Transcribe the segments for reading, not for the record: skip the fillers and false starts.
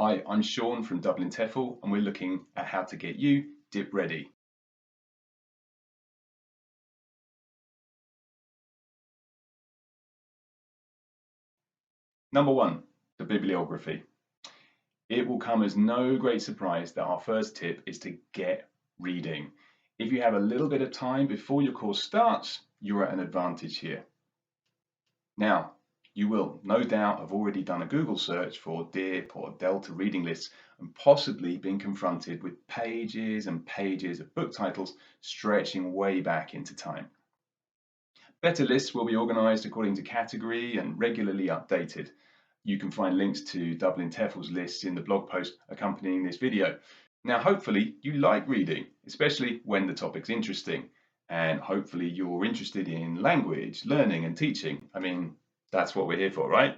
Hi, I'm Sean from Dublin TEFL and we're looking at how to get you dip ready. Number one, the bibliography. It will come as no great surprise that our first tip is to get reading. If you have a little bit of time before your course starts, you're at an advantage here. Now, you will no doubt have already done a Google search for dip or delta reading lists and possibly been confronted with pages and pages of book titles stretching way back into time. Better lists will be organised according to category and regularly updated. You can find links to Dublin TEFL's lists in the blog post accompanying this video. Now, hopefully you like reading, especially when the topic's interesting. And hopefully you're interested in language, learning and teaching. I mean, that's what we're here for, right?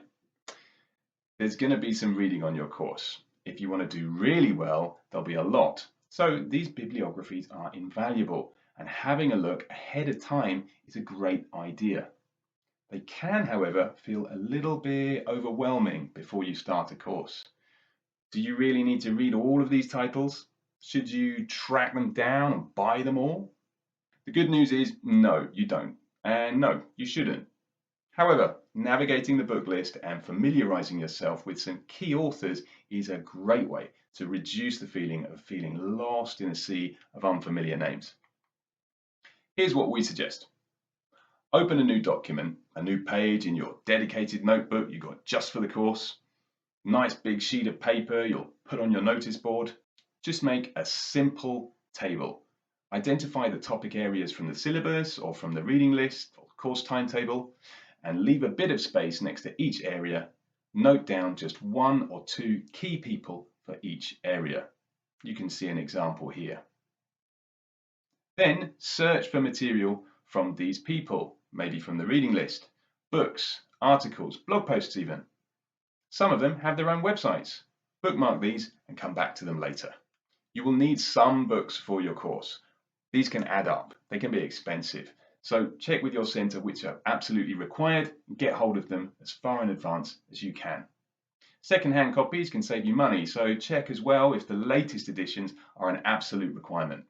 There's going to be some reading on your course. If you want to do really well, there'll be a lot. So these bibliographies are invaluable, and having a look ahead of time is a great idea. They can, however, feel a little bit overwhelming before you start a course. Do you really need to read all of these titles? Should you track them down and buy them all? The good news is no, you don't. And no, you shouldn't. However, navigating the book list and familiarizing yourself with some key authors is a great way to reduce the feeling of feeling lost in a sea of unfamiliar names. Here's what we suggest. Open a new document, a new page in your dedicated notebook you got just for the course. Nice big sheet of paper you'll put on your notice board. Just make a simple table. Identify the topic areas from the syllabus or from the reading list or course timetable, and leave a bit of space next to each area. Note down just one or two key people for each area. You can see an example here. Then search for material from these people, maybe from the reading list, books, articles, blog posts even. Some of them have their own websites. Bookmark these and come back to them later. You will need some books for your course. These can add up. They can be expensive. So check with your centre which are absolutely required and get hold of them as far in advance as you can. Second-hand copies can save you money, so check as well if the latest editions are an absolute requirement.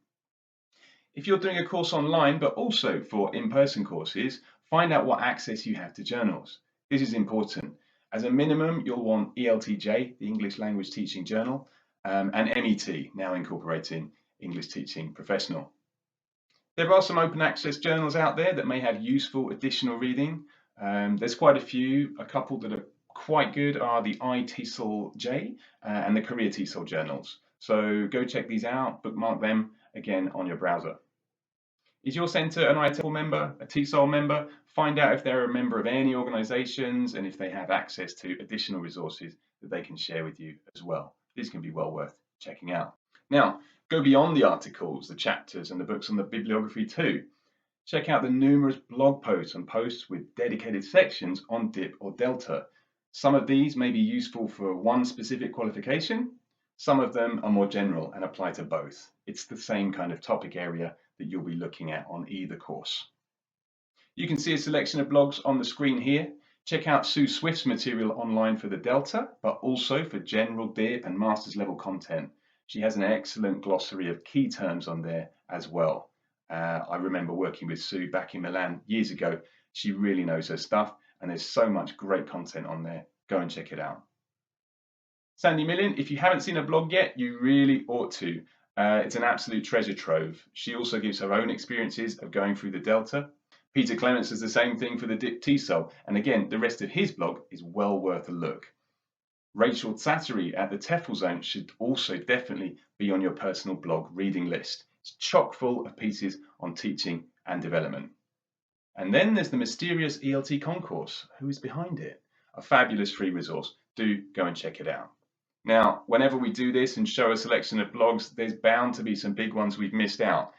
If you're doing a course online but also for in-person courses, find out what access you have to journals. This is important. As a minimum, you'll want ELTJ, the English Language Teaching Journal, and MET, now incorporating English Teaching Professional. There are some open access journals out there that may have useful additional reading. There's quite a few. A couple that are quite good are the TESOL J and the Career TESOL journals. So go check these out, bookmark them again on your browser. Is your centre an ITEL member, a TESOL member? Find out if they're a member of any organisations and if they have access to additional resources that they can share with you as well. These can be well worth checking out. Now, go beyond the articles, the chapters and the books on the bibliography too. Check out the numerous blog posts and posts with dedicated sections on dip or delta. Some of these may be useful for one specific qualification. Some of them are more general and apply to both. It's the same kind of topic area that you'll be looking at on either course. You can see a selection of blogs on the screen here. Check out Sue Swift's material online for the Delta, but also for general dip and master's level content. She has an excellent glossary of key terms on there as well. I remember working with Sue back in Milan years ago. She really knows her stuff and there's so much great content on there. Go and check it out. Sandy Millen, if you haven't seen her blog yet, you really ought to. It's an absolute treasure trove. She also gives her own experiences of going through the Delta. Peter Clements does the same thing for the Dip TESOL, and again, the rest of his blog is well worth a look. Rachel Slattery at the TEFL Zone should also definitely be on your personal blog reading list. It's chock full of pieces on teaching and development. And then there's the mysterious ELT concourse. Who is behind it? A fabulous free resource. Do go and check it out. Now, whenever we do this and show a selection of blogs, there's bound to be some big ones we've missed out.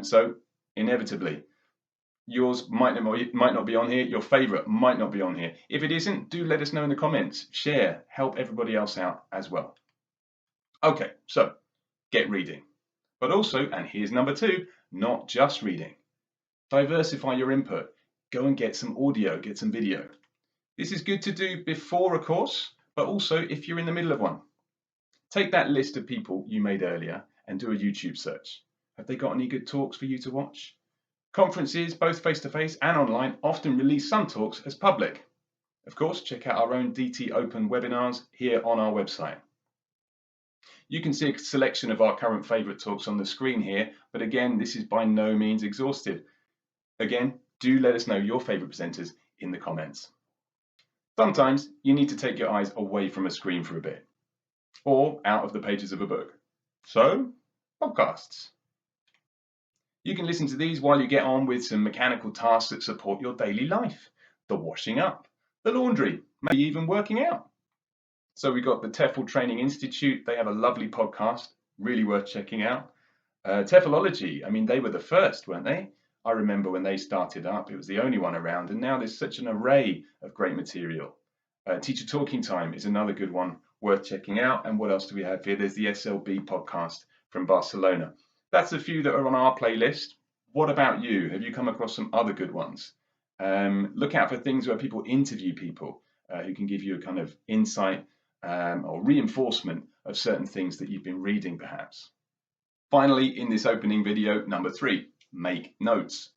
So inevitably, yours might not be on here, your favourite might not be on here. If it isn't, do let us know in the comments. Share, help everybody else out as well. Okay, so get reading. But also, and here's number 2, not just reading. Diversify your input. Go and get some audio, get some video. This is good to do before a course, but also if you're in the middle of one. Take that list of people you made earlier and do a YouTube search. Have they got any good talks for you to watch? Conferences, both face-to-face and online, often release some talks as public. Of course, check out our own DT Open webinars here on our website. You can see a selection of our current favourite talks on the screen here, but again, this is by no means exhaustive. Again, do let us know your favourite presenters in the comments. Sometimes you need to take your eyes away from a screen for a bit, or out of the pages of a book. So, podcasts. You can listen to these while you get on with some mechanical tasks that support your daily life. The washing up, the laundry, maybe even working out. So we've got the TEFL Training Institute. They have a lovely podcast, really worth checking out. TEFLology, I mean, they were the first, weren't they? I remember when they started up, it was the only one around, and now there's such an array of great material. Teacher Talking Time is another good one worth checking out. And what else do we have here? There's the SLB podcast from Barcelona. That's a few that are on our playlist. What about you? Have you come across some other good ones? Look out for things where people interview people who can give you a kind of insight or reinforcement of certain things that you've been reading perhaps. Finally, in this opening video, number 3, make notes.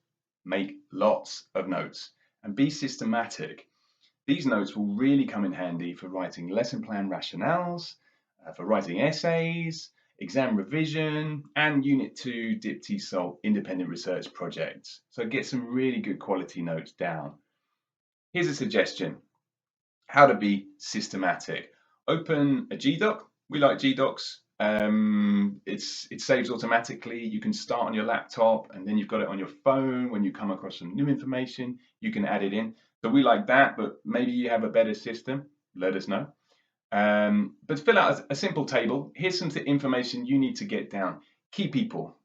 Make lots of notes and be systematic. These notes will really come in handy for writing lesson plan rationales, for writing essays, exam revision, and Unit 2 Dip TESOL independent research projects. So get some really good quality notes down. Here's a suggestion, how to be systematic. Open a GDoc. We like GDocs. It saves automatically. You can start on your laptop and then you've got it on your phone. When you come across some new information, you can add it in. So we like that, but maybe you have a better system. Let us know. But fill out a simple table. Here's some information you need to get down. Key people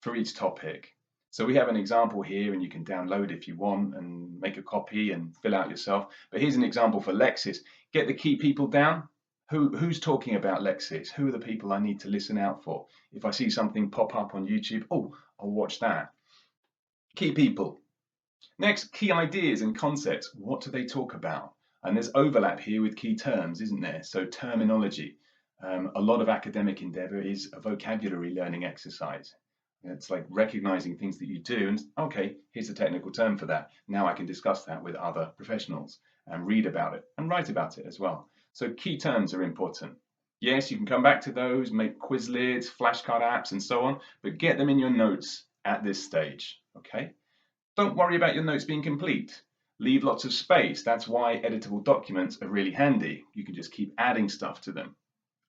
for each topic. So we have an example here, and you can download if you want and make a copy and fill out yourself. But here's an example for Lexis. Get the key people down. Who's talking about Lexis? Who are the people I need to listen out for? If I see something pop up on YouTube, oh, I'll watch that. Key people. Next, key ideas and concepts. What do they talk about? And there's overlap here with key terms, isn't there? So terminology. A lot of academic endeavour is a vocabulary learning exercise. It's like recognizing things that you do and, okay, here's a technical term for that. Now I can discuss that with other professionals and read about it and write about it as well. So key terms are important. Yes, you can come back to those, make Quizlets, flashcard apps and so on, but get them in your notes at this stage, okay? Don't worry about your notes being complete. Leave lots of space. That's why editable documents are really handy. You can just keep adding stuff to them.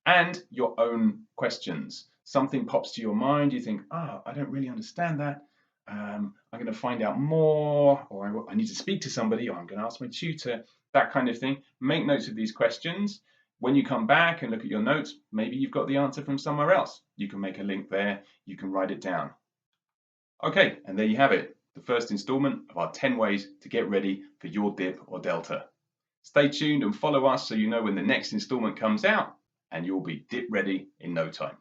And your own questions. Something pops to your mind, you think, I don't really understand that. I'm going to find out more, or I need to speak to somebody, or I'm going to ask my tutor, that kind of thing. Make notes of these questions. When you come back and look at your notes, maybe you've got the answer from somewhere else. You can make a link there, you can write it down. Okay, and there you have it, the first installment of our 10 ways to get ready for your dip or delta. Stay tuned and follow us so you know when the next installment comes out, and you'll be dip ready in no time.